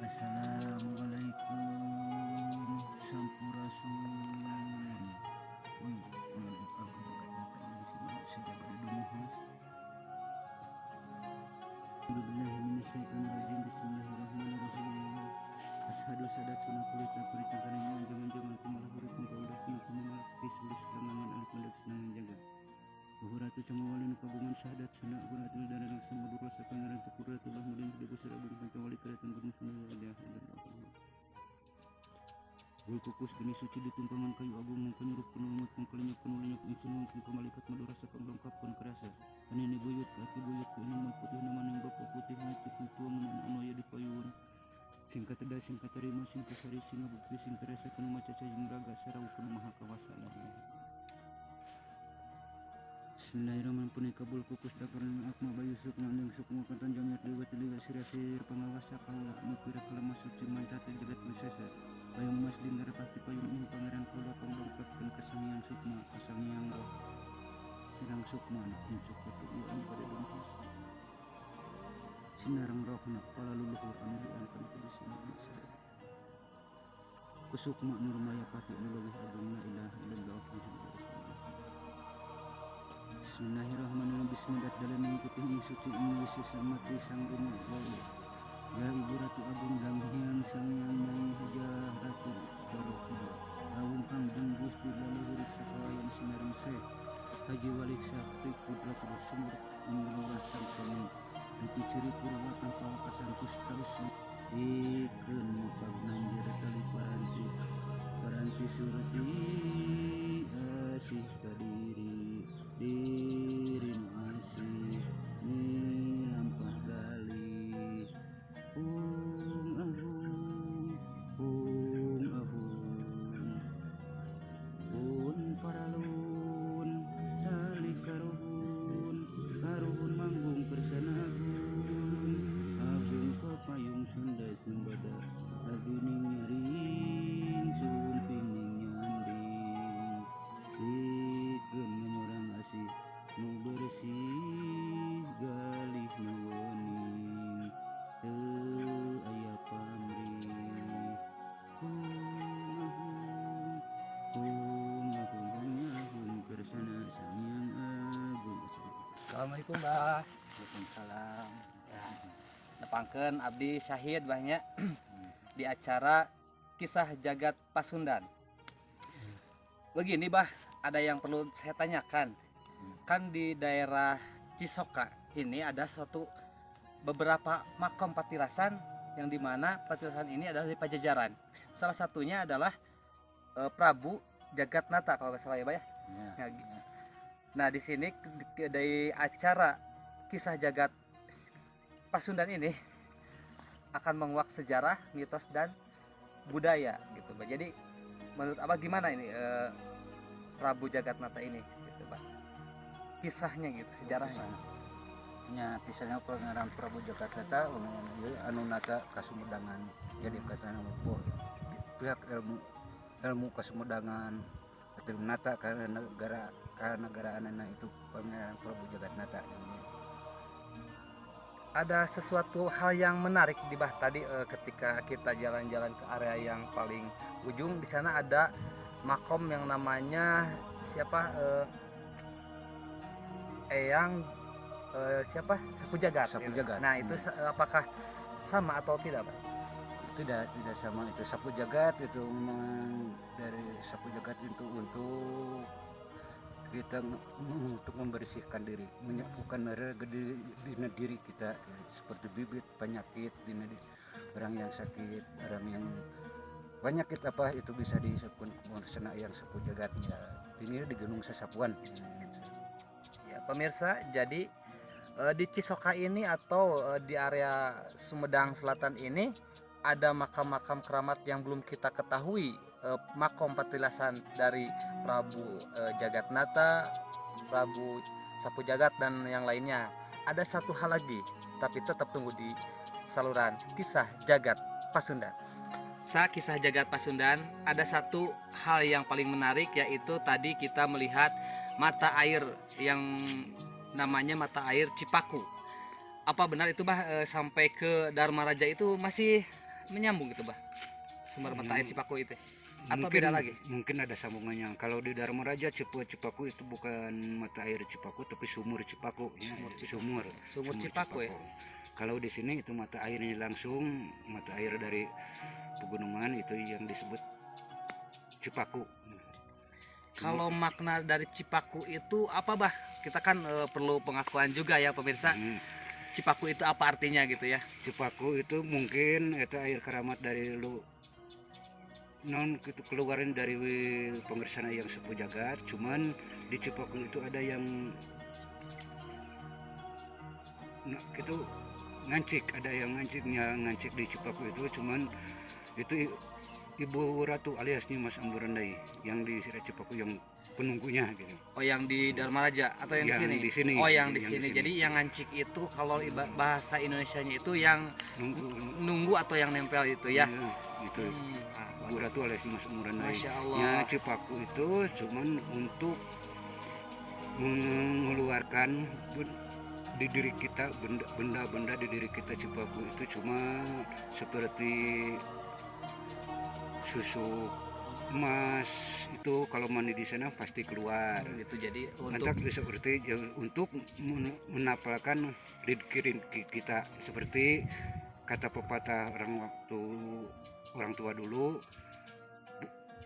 Assalamualaikum Sampurasun. Uy, aku kata di sini sudah pada dumuhas. Alhamdulillah minasyaitonirrajim. Bismillahirrahmanirrahim. Ashadu sadatuna kulita kulita karenanya jangan-jangan kumalah hurufnya kaudaknya kumalah kisulis kelangangan alif mendak senangan jaga. Buhuratu camawalin kagungan syahadat sunnah buratul dan langsung madura sakangaran tukuratullah mulin di busur abun kawali keratan gunung sunnah wajah dan Allah. Bul kukus geni suci di tumpangan kayu agung mengkanyurup penulut mengkalinyuk penulinyuk insun mungkin kemalikat madura sakam lengkapkan kerasa. Anini buyut kaki buyut ku inang putih nama nang bapak putih hati kuntuang menan anoya di payun. Singkat teda singkat terima singkat sari singa bukti singkat rasa kanu maca cajing raga sarau kanu maha kawasa. Bismillahirrahmanirrahim. Kabul kukus dakaran akma bayu sukma andeng sukma kantan jamiat liwat liwat sirasir pengawasa kaula mukira kelama suci mancate jagat wisesa payung mas dinggar pasti payung ini pangeran kaula panglengkapkan kasangian sukma kasangian roh sirang sukma nak muncul kutu iwan pada dumpus sinarang roh nak pala luluhur anu diangkan kudu sinang masyarakat kusukma nurmaya pati nulawih agung la ilaha illallah muhammadur rasulullah. Bismillahirrahmanirrahim. Bismillah dalam mengikuti ini suci ini sisa mati sang rumah wali. Ya ibu ratu agung dan hiang sang yang mai hajah ratu barokido. Lawung kang dan gusti lalu huris sakawayan sinarang saya. Haji walik sakti kudratul sumur mengelola sang kami. Nanti ciri purwakan kawasan terus ikan mupag nanjir tali paranti surati asih kadiri diri masih nilampah gali pun paralun tali karuhun manggung persanagun agung kapayung sunda sembada aguning nyaring sumping nyanding ikeun ngomorang asih nu bersih galih nu wening teu aya pamrih hum kersana sang agung. Assalamualaikum Mbah. Waalaikumsalam. Ya, nepangkeun abdi syahid banyak di acara kisah jagat Pasundan. Begini Bah, ada yang perlu saya tanyakan. Kan di daerah Cisoka ini ada beberapa makam patilasan yang dimana patilasan ini adalah di Pajajaran. Salah satunya adalah Prabu Jagatnata kalau nggak salah ya Bah ya. Nah di sini dari acara kisah jagat Pasundan ini akan menguak sejarah, mitos dan budaya gitu Bah. Jadi menurut Abah gimana ini Prabu Jagatnata ini gitu Bah? Kisahnya gitu, sejarahnya. Nya kisahnya pangeran Prabu Jagatnata anu nata kasumudangan jadi katana boh pihak ilmu kasumudangan atuh nata karena negara anana itu pangeran Prabu Jagatnata. Ada sesuatu hal yang menarik di Bah tadi ketika kita jalan-jalan ke area yang paling ujung, di sana ada makom yang namanya siapa siapa Sapu Jagat. Sapu Jagat. Nah itu apakah sama atau tidak Bah? Tidak sama, itu Sapu Jagat itu memang dari Sapu Jagat itu untuk kita untuk membersihkan diri, menyembuhkan diri kita seperti bibit penyakit orang yang sakit, orang yang penyakit apa itu bisa disebut kena yang Sapu Jagat ya. Ini di Gunung Sesapuan. Ya pemirsa, jadi di Cisoka ini atau di area Sumedang Selatan ini ada makam-makam keramat yang belum kita ketahui, makom patilasan dari Prabu Jagatnata, Prabu Sapu Jagat dan yang lainnya. Ada satu hal lagi, tapi tetap tunggu di saluran kisah jagat Pasundan. Kisah jagat Pasundan ada satu hal yang paling menarik, yaitu tadi kita melihat mata air yang namanya mata air Cipaku. Apa benar itu Bah sampai ke Dharma Raja itu masih menyambung gitu bah sumber mata air Cipaku itu atau Mungkin, beda lagi? mungkin ada sambungannya. Kalau di Dharma Raja Cipaku itu bukan mata air Cipaku tapi sumur Cipaku ya. Sumur Cipaku ya. Kalau di sini itu mata airnya langsung mata air dari pegunungan itu yang disebut Cipaku. Kalau makna dari Cipaku itu apa bah? Kita kan perlu pengakuan juga ya pemirsa. Cipaku itu apa artinya gitu ya? Cipaku itu mungkin itu air keramat dari lu non itu keluarin dari Penggersana yang Sepuh Jagat. Cuman di Cipaku itu ada yang itu ngancik, ada yang ngancik di Cipaku itu. Cuman itu Ibu Ratu alias Nyimas Amburandai yang di Cipaku yang penunggunya gitu. Oh yang di Dharma Raja atau yang di sini? Oh yang di sini. Jadi yang ngancik itu kalau bahasa Indonesianya itu yang nunggu atau yang nempel itu ya. Iya, itu. Ibu Ratu alias Nyimas Amburandai. Masya Allah. Ya Cipaku itu cuman untuk mengeluarkan di diri kita benda-benda di diri kita. Cipaku itu cuma seperti susu emas itu kalau mandi di sana pasti keluar gitu. Jadi untuk seperti untuk menapalkan rezeki kita, seperti kata pepatah orang tua dulu,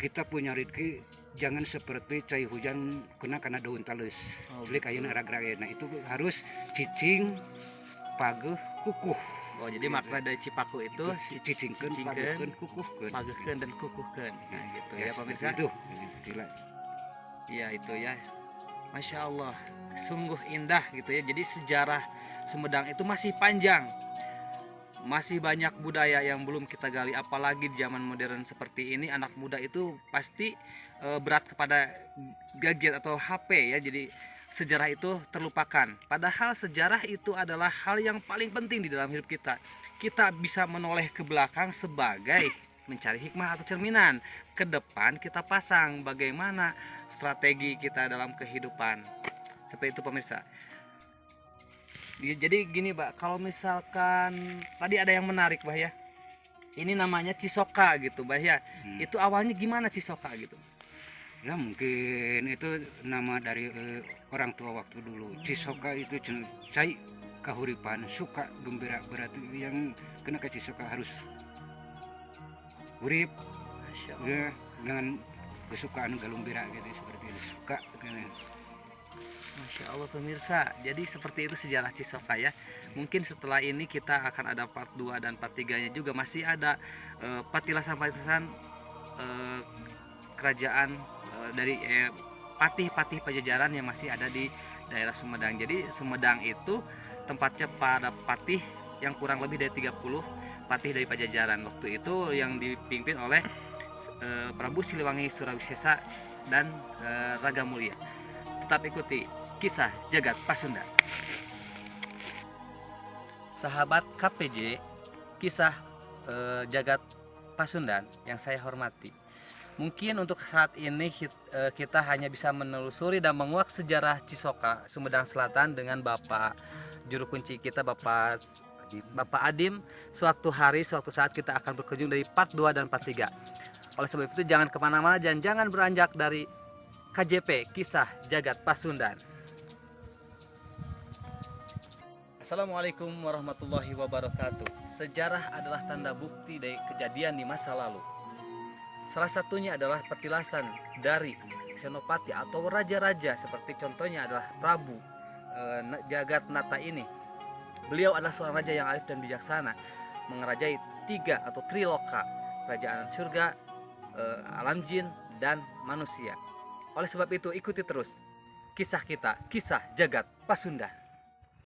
kita punya rezeki jangan seperti cai hujan kena daun talus. Jadi kayak raga-raga. Nah itu harus cicing pageh kukuh. Oh jadi makna dari Cipaku itu cicingkeun, pageukeun dan kukuhkeun. Nah gitu ya pemirsa. Itu gila. Iya itu ya. Masya Allah, sungguh indah gitu ya. Jadi sejarah Sumedang itu masih panjang. Masih banyak budaya yang belum kita gali, apalagi di zaman modern seperti ini anak muda itu pasti berat kepada gadget atau HP ya. Jadi sejarah itu terlupakan. Padahal sejarah itu adalah hal yang paling penting di dalam hidup kita. Kita bisa menoleh ke belakang sebagai mencari hikmah atau cerminan. Ke depan kita pasang bagaimana strategi kita dalam kehidupan. Seperti itu pemirsa. Jadi gini Mbak, kalau misalkan tadi ada yang menarik Mbak ya. Ini namanya Cisoka gitu Mbak ya. Itu awalnya gimana Cisoka gitu? Ya mungkin itu nama dari orang tua waktu dulu. Cisoka itu cai kahuripan, suka gembira, berarti yang kena ke Cisoka harus urip ya, dengan kesukaan galumbira gitu, seperti itu suka gitu. Masya Allah pemirsa, jadi seperti itu sejarah Cisoka ya. Mungkin setelah ini kita akan ada part 2 dan part 3 nya juga. Masih ada patilasan-patilasan kerajaan dari patih-patih Pajajaran yang masih ada di daerah Sumedang. Jadi Sumedang itu tempatnya para patih yang kurang lebih dari 30 patih dari Pajajaran. Waktu itu yang dipimpin oleh Prabu Siliwangi Surawisesa dan Raga Mulia. Tetap ikuti kisah Jagat Pasundan. Sahabat KPJ, kisah Jagat Pasundan yang saya hormati. Mungkin untuk saat ini kita hanya bisa menelusuri dan menguak sejarah Cisoka, Sumedang Selatan dengan Bapak Juru Kunci kita, Bapak Adim. Suatu hari, suatu saat kita akan berkunjung dari part 2 dan part 3. Oleh sebab itu jangan kemana-mana dan jangan beranjak dari KJP, Kisah Jagat Pasundan. Assalamualaikum warahmatullahi wabarakatuh. Sejarah adalah tanda bukti dari kejadian di masa lalu. Salah satunya adalah petilasan dari senopati atau raja-raja, seperti contohnya adalah Prabu Jagatnata ini. Beliau adalah seorang raja yang arif dan bijaksana, mengerajai 3 atau triloka, kerajaan surga, alam jin, dan manusia. Oleh sebab itu ikuti terus kisah kita, kisah Jagat Pasundan.